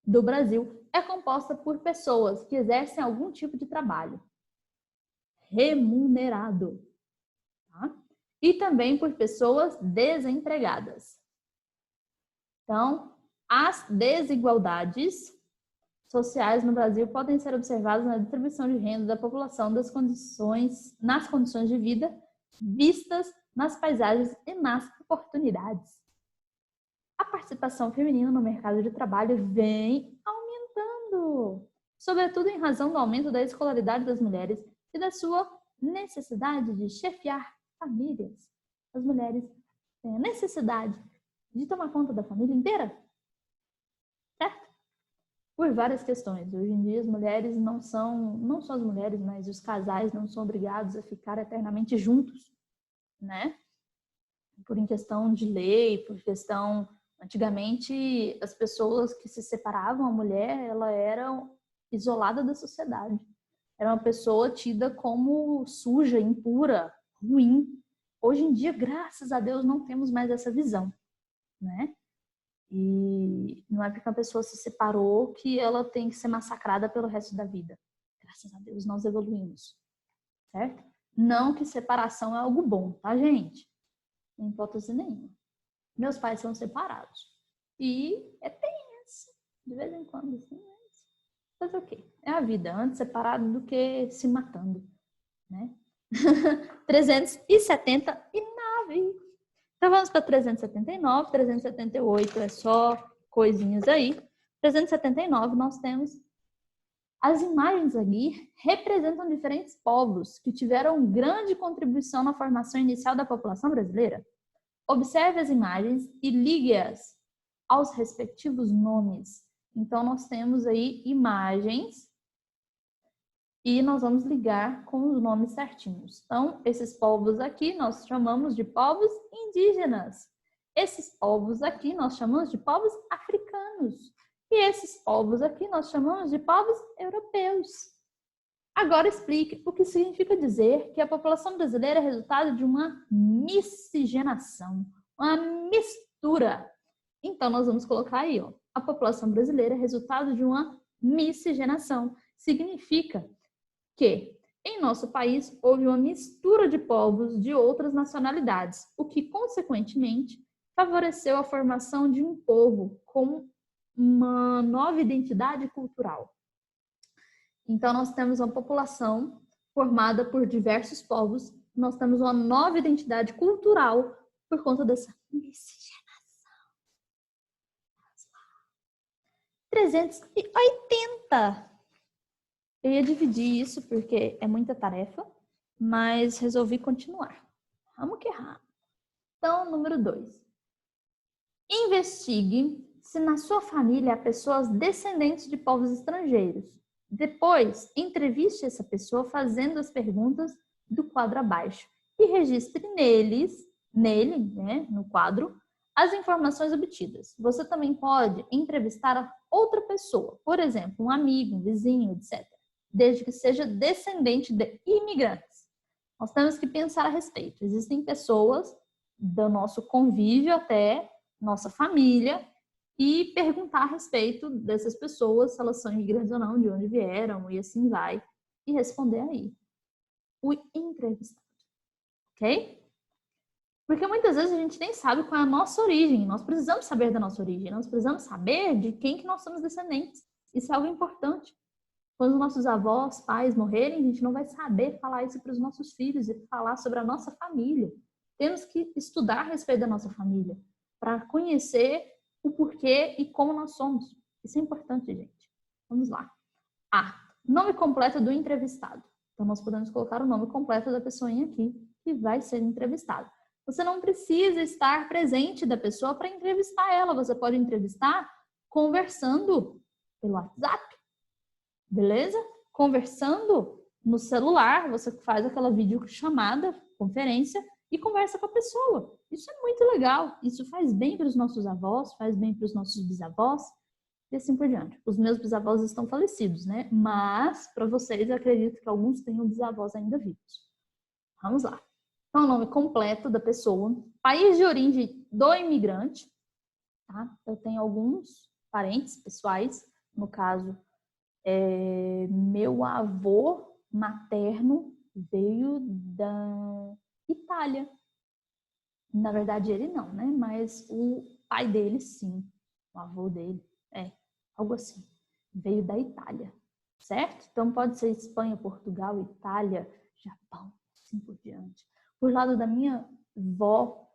do Brasil é composta por pessoas que exercem algum tipo de trabalho remunerado, tá? E também por pessoas desempregadas. Então, as desigualdades sociais no Brasil podem ser observadas na distribuição de renda da população nas condições de vida vistas nas paisagens e nas oportunidades. A participação feminina no mercado de trabalho vem aumentando, sobretudo em razão do aumento da escolaridade das mulheres e da sua necessidade de chefiar famílias. As mulheres têm a necessidade de tomar conta da família inteira, certo? Por várias questões. Hoje em dia as mulheres não só as mulheres, mas os casais não são obrigados a ficar eternamente juntos, né? Por questão de lei, por questão... Antigamente, as pessoas que se separavam, a mulher, ela era isolada da sociedade. Era uma pessoa tida como suja, impura, ruim. Hoje em dia, graças a Deus, não temos mais essa visão, né? E não é porque a pessoa se separou que ela tem que ser massacrada pelo resto da vida. Graças a Deus, nós evoluímos, certo? Não que separação é algo bom, tá, gente? Em hipótese nenhuma. Meus pais são separados. E é tenso, de vez em quando, assim, mas fazer o quê? É a vida, antes separado do que se matando, né? 379. Então vamos para 379, 378 é só coisinhas aí. 379 nós temos as imagens aqui representam diferentes povos que tiveram grande contribuição na formação inicial da população brasileira. Observe as imagens e ligue-as aos respectivos nomes. Então, nós temos aí imagens e nós vamos ligar com os nomes certinhos. Então, esses povos aqui nós chamamos de povos indígenas. Esses povos aqui nós chamamos de povos africanos. E esses povos aqui nós chamamos de povos europeus. Agora explique o que significa dizer que a população brasileira é resultado de uma miscigenação, uma mistura. Então, nós vamos colocar aí, ó, a população brasileira é resultado de uma miscigenação. Significa que em nosso país houve uma mistura de povos de outras nacionalidades, o que, consequentemente, favoreceu a formação de um povo com uma nova identidade cultural. Então, nós temos uma população formada por diversos povos, nós temos uma nova identidade cultural por conta dessa miscigenação. 380. Eu ia dividir isso porque é muita tarefa, mas resolvi continuar. Vamos que errar. Então, número 2. Investigue se na sua família há pessoas descendentes de povos estrangeiros. Depois, entreviste essa pessoa fazendo as perguntas do quadro abaixo e registre nele, né, no quadro, as informações obtidas. Você também pode entrevistar a outra pessoa, por exemplo, um amigo, um vizinho, etc., desde que seja descendente de imigrantes. Nós temos que pensar a respeito. Existem pessoas do nosso convívio até nossa família e perguntar a respeito dessas pessoas, se elas são imigrantes ou não, de onde vieram, e assim vai, e responder aí. O entrevistado. Ok? Porque muitas vezes a gente nem sabe qual é a nossa origem. Nós precisamos saber da nossa origem. Nós precisamos saber de quem que nós somos descendentes. Isso é algo importante. Quando nossos avós, pais morrerem, a gente não vai saber falar isso para os nossos filhos e falar sobre a nossa família. Temos que estudar a respeito da nossa família para conhecer o porquê e como nós somos. Isso é importante, gente. Vamos lá. Nome completo do entrevistado. Então, nós podemos colocar o nome completo da pessoa aqui que vai ser entrevistada. Você não precisa estar presente da pessoa para entrevistar ela. Você pode entrevistar conversando pelo WhatsApp, beleza? Conversando no celular, você faz aquela videochamada, conferência, e conversa com a pessoa. Isso é muito legal. Isso faz bem para os nossos avós, faz bem para os nossos bisavós, e assim por diante. Os meus bisavós estão falecidos, né? Mas, para vocês, eu acredito que alguns tenham bisavós ainda vivos. Vamos lá. Então, o nome completo da pessoa, país de origem do imigrante, tá? Eu tenho alguns parentes pessoais, no caso, meu avô materno veio da Itália. Na verdade, ele não, né? Mas o pai dele, sim. O avô dele, algo assim. Veio da Itália, certo? Então, pode ser Espanha, Portugal, Itália, Japão, assim por diante. Por lado da minha avó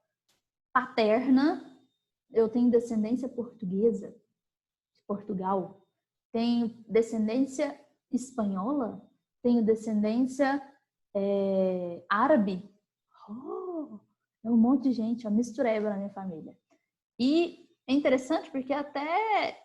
paterna, eu tenho descendência portuguesa, de Portugal. Tenho descendência espanhola. Tenho descendência árabe. É um monte de gente, uma mistureba na minha família. E é interessante porque até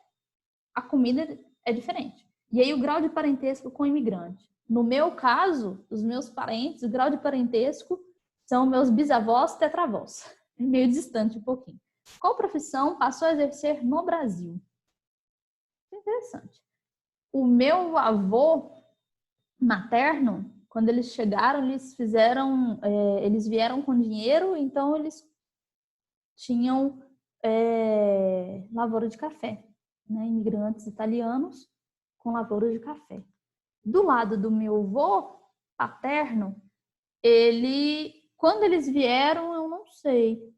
a comida é diferente. E aí o grau de parentesco com o imigrante. No meu caso, os meus parentes, o grau de parentesco são meus bisavós, tetravós. É meio distante um pouquinho. Qual profissão passou a exercer no Brasil? Interessante. O meu avô materno, quando eles chegaram, eles vieram com dinheiro, então eles tinham lavoura de café, né? Imigrantes italianos com lavoura de café. Do lado do meu avô paterno, quando eles vieram, eu não sei,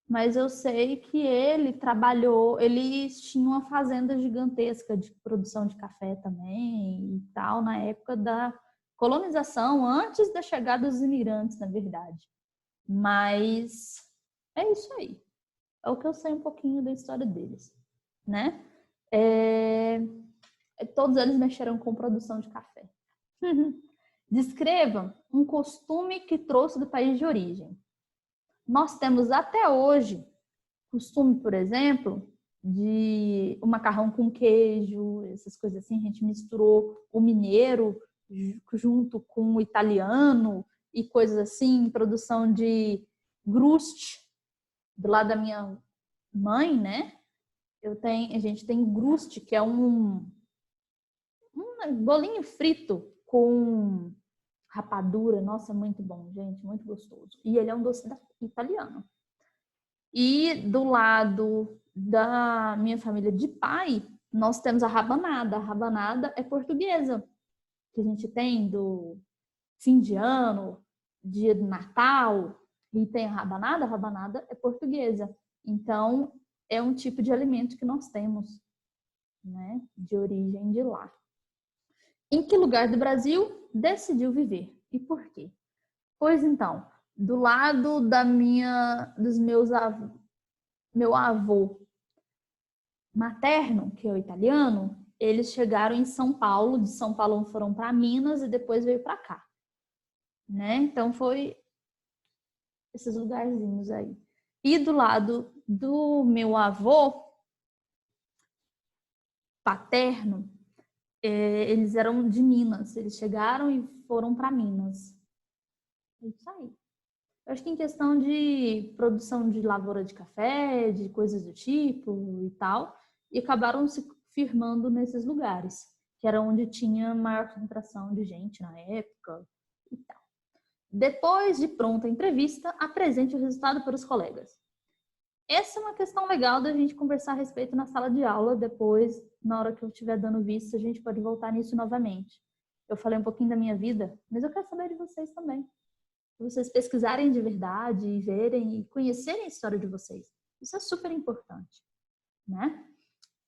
mas eu sei que eles tinham uma fazenda gigantesca de produção de café também e tal, na época da colonização, antes da chegada dos imigrantes, na verdade. Mas é isso aí. É o que eu sei um pouquinho da história deles, né? Todos eles mexeram com produção de café. Descreva um costume que trouxe do país de origem. Nós temos até hoje costume, por exemplo, de o macarrão com queijo, essas coisas assim. A gente misturou o mineiro junto com o italiano e coisas assim, produção de gruste. Do lado da minha mãe, né? A gente tem gruste, que é um bolinho frito com rapadura. Nossa, muito bom, gente, muito gostoso. E ele é um doce italiano. E do lado da minha família de pai, nós temos a rabanada. A rabanada é portuguesa, que a gente tem do fim de ano, dia de Natal, e tem a rabanada é portuguesa. Então, é um tipo de alimento que nós temos, né, de origem de lá. Em que lugar do Brasil decidiu viver? E por quê? Pois então, do lado meu avô materno, que é o italiano, eles chegaram em São Paulo, de São Paulo foram para Minas e depois veio para cá, né? Então foi esses lugarzinhos aí. E do lado do meu avô paterno, eles eram de Minas, eles chegaram e foram para Minas. É isso aí. Eu acho que em questão de produção de lavoura de café, de coisas do tipo e tal, e acabaram se firmando nesses lugares, que era onde tinha maior concentração de gente na época e tal. Depois de pronta a entrevista, apresente o resultado para os colegas. Essa é uma questão legal da gente conversar a respeito na sala de aula. Depois, na hora que eu estiver dando vista, a gente pode voltar nisso novamente. Eu falei um pouquinho da minha vida, mas eu quero saber de vocês também. Vocês pesquisarem de verdade e verem e conhecerem a história de vocês. Isso é super importante, né?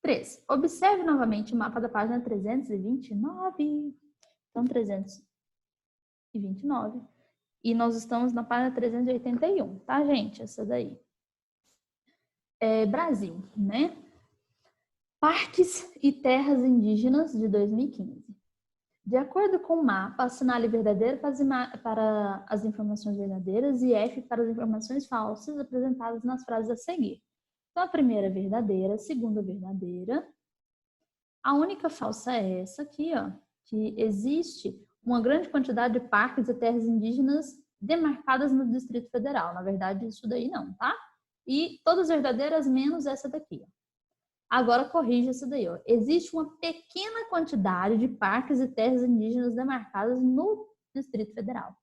3. Observe novamente o mapa da página 329. Então, 329. E nós estamos na página 381, tá, gente? Essa daí. Brasil, né? Parques e terras indígenas de 2015. De acordo com o mapa, assinale verdadeiro para as informações verdadeiras e F para as informações falsas apresentadas nas frases a seguir. Então, a primeira é verdadeira, a segunda é verdadeira. A única falsa é essa aqui, ó, que existe uma grande quantidade de parques e terras indígenas demarcadas no Distrito Federal. Na verdade, isso daí não, tá? E todas verdadeiras menos essa daqui, ó. Agora corrija isso daí, ó. Existe uma pequena quantidade de parques e terras indígenas demarcadas no Distrito Federal.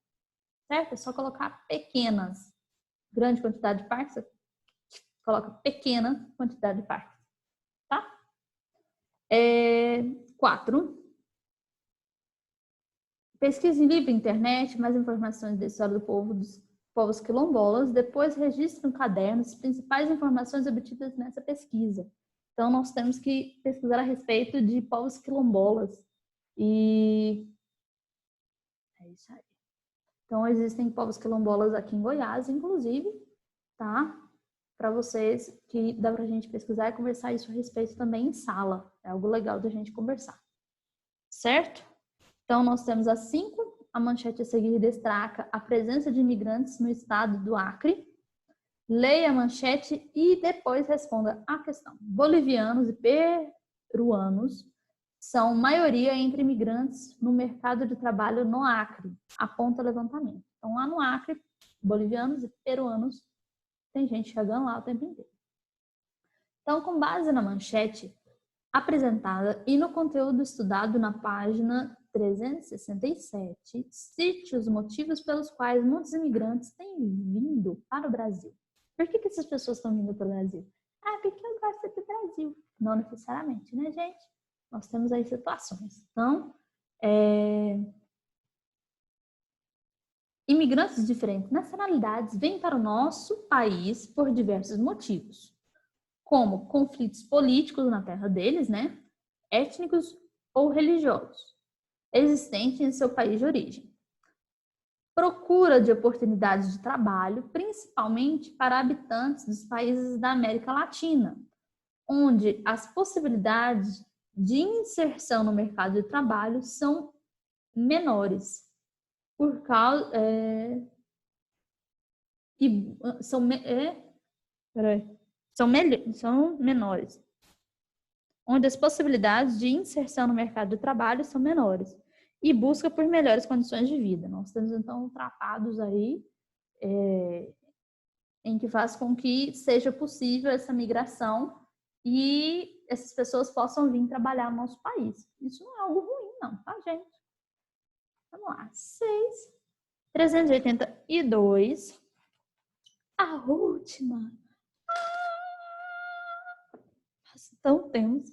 Certo? É só colocar pequenas. Grande quantidade de parques, você coloca pequena quantidade de parques. Tá? 4. Pesquise em livro, internet, mais informações da história do povo, dos povos quilombolas. Depois registre no caderno as principais informações obtidas nessa pesquisa. Então, nós temos que pesquisar a respeito de povos quilombolas. E é isso aí. Então, existem povos quilombolas aqui em Goiás, inclusive, tá? Para vocês, que dá pra gente pesquisar e conversar isso a respeito também em sala. É algo legal da gente conversar. Certo? Então, nós temos as 5. A manchete a seguir destaca a presença de imigrantes no estado do Acre. Leia a manchete e depois responda a questão. Bolivianos e peruanos são maioria entre imigrantes no mercado de trabalho no Acre, aponta o levantamento. Então, lá no Acre, bolivianos e peruanos, tem gente chegando lá o tempo inteiro. Então, com base na manchete apresentada e no conteúdo estudado na página 367, cite os motivos pelos quais muitos imigrantes têm vindo para o Brasil. Por que essas pessoas estão vindo para o Brasil? Porque eu gosto do Brasil. Não necessariamente, né, gente? Nós temos aí situações. Então, imigrantes de diferentes nacionalidades vêm para o nosso país por diversos motivos, como conflitos políticos na terra deles, né? Étnicos ou religiosos, existentes em seu país de origem. Procura de oportunidades de trabalho, principalmente para habitantes dos países da América Latina, onde as possibilidades de inserção no mercado de trabalho são menores, por causa são menores, onde as possibilidades de inserção no mercado de trabalho são menores e busca por melhores condições de vida. Nós temos, então, tratados aí em que faz com que seja possível essa migração e essas pessoas possam vir trabalhar no nosso país. Isso não é algo ruim, não, tá, gente? Vamos lá. 6. 382. A última. Então, temos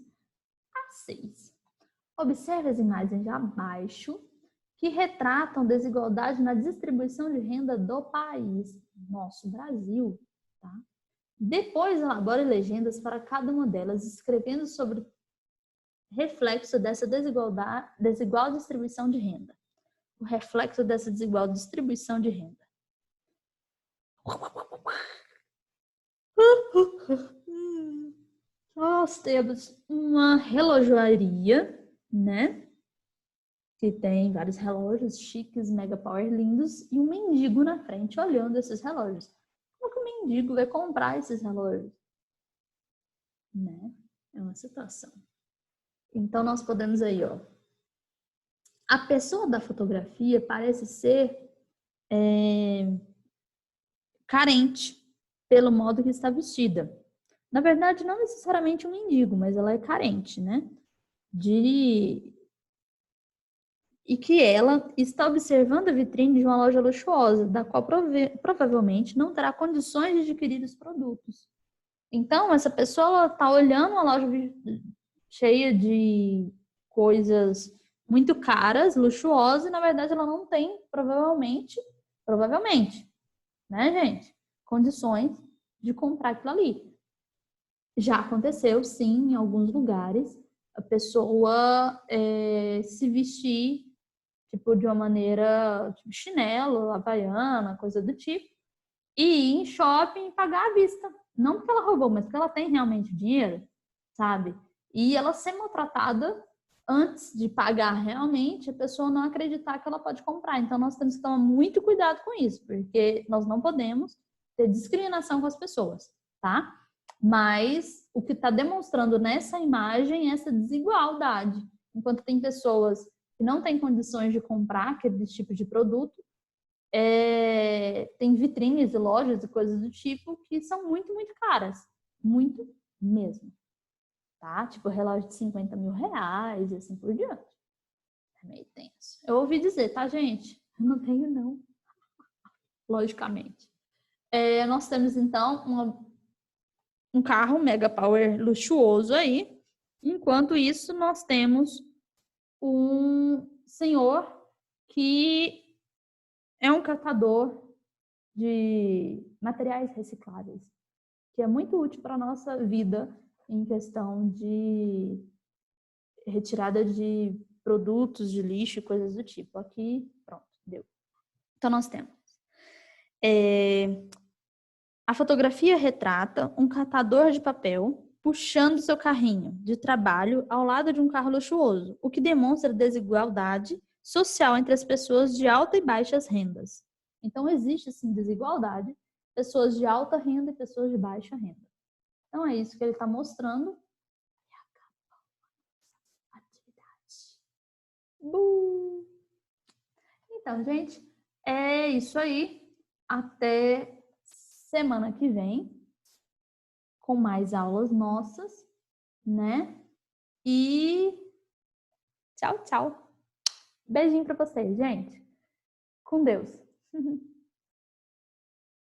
a 6. Observe as imagens abaixo que retratam desigualdade na distribuição de renda do país, nosso Brasil, tá? Depois elabore legendas para cada uma delas, escrevendo sobre o reflexo dessa desigual distribuição de renda. O reflexo dessa desigual distribuição de renda. Nós temos uma relojoaria, né? Que tem vários relógios chiques, mega power lindos, e um mendigo na frente olhando esses relógios. Como que o mendigo vai comprar esses relógios? Né? É uma situação. Então, nós podemos aí, ó. A pessoa da fotografia parece ser carente pelo modo que está vestida. Na verdade, não necessariamente um mendigo, mas ela é carente, né? E que ela está observando a vitrine de uma loja luxuosa, da qual provavelmente não terá condições de adquirir os produtos. Então, essa pessoa está olhando uma loja cheia de coisas muito caras, luxuosas, e na verdade ela não tem, provavelmente, né, gente? Condições de comprar aquilo ali. Já aconteceu, sim, em alguns lugares, a pessoa se vestir tipo de uma maneira, tipo chinelo, havaiana, coisa do tipo, e ir em shopping e pagar à vista. Não porque ela roubou, mas porque ela tem realmente dinheiro, sabe? e ela ser maltratada antes de pagar realmente, a pessoa não acreditar que ela pode comprar. Então, nós temos que tomar muito cuidado com isso, porque nós não podemos ter discriminação com as pessoas, tá? Mas o que está demonstrando nessa imagem é essa desigualdade. Enquanto tem pessoas que não têm condições de comprar aqueles tipos de produto, tem vitrines e lojas e coisas do tipo que são muito, muito caras. Muito mesmo. Tá? Tipo, relógio de 50 mil reais e assim por diante. É meio tenso. Eu ouvi dizer, tá, gente? Eu não tenho, não. Logicamente. Nós temos, então, um carro Mega Power luxuoso aí. Enquanto isso, nós temos um senhor que é um catador de materiais recicláveis, que é muito útil para a nossa vida em questão de retirada de produtos de lixo e coisas do tipo. Aqui, pronto, deu. Então, nós temos. A fotografia retrata um catador de papel puxando seu carrinho de trabalho ao lado de um carro luxuoso, o que demonstra desigualdade social entre as pessoas de alta e baixas rendas. Então, existe, sim, desigualdade, pessoas de alta renda e pessoas de baixa renda. Então, é isso que ele está mostrando. Então, gente, é isso aí. Até semana que vem com mais aulas nossas, né? E tchau, tchau. Beijinho para vocês, gente. Com Deus.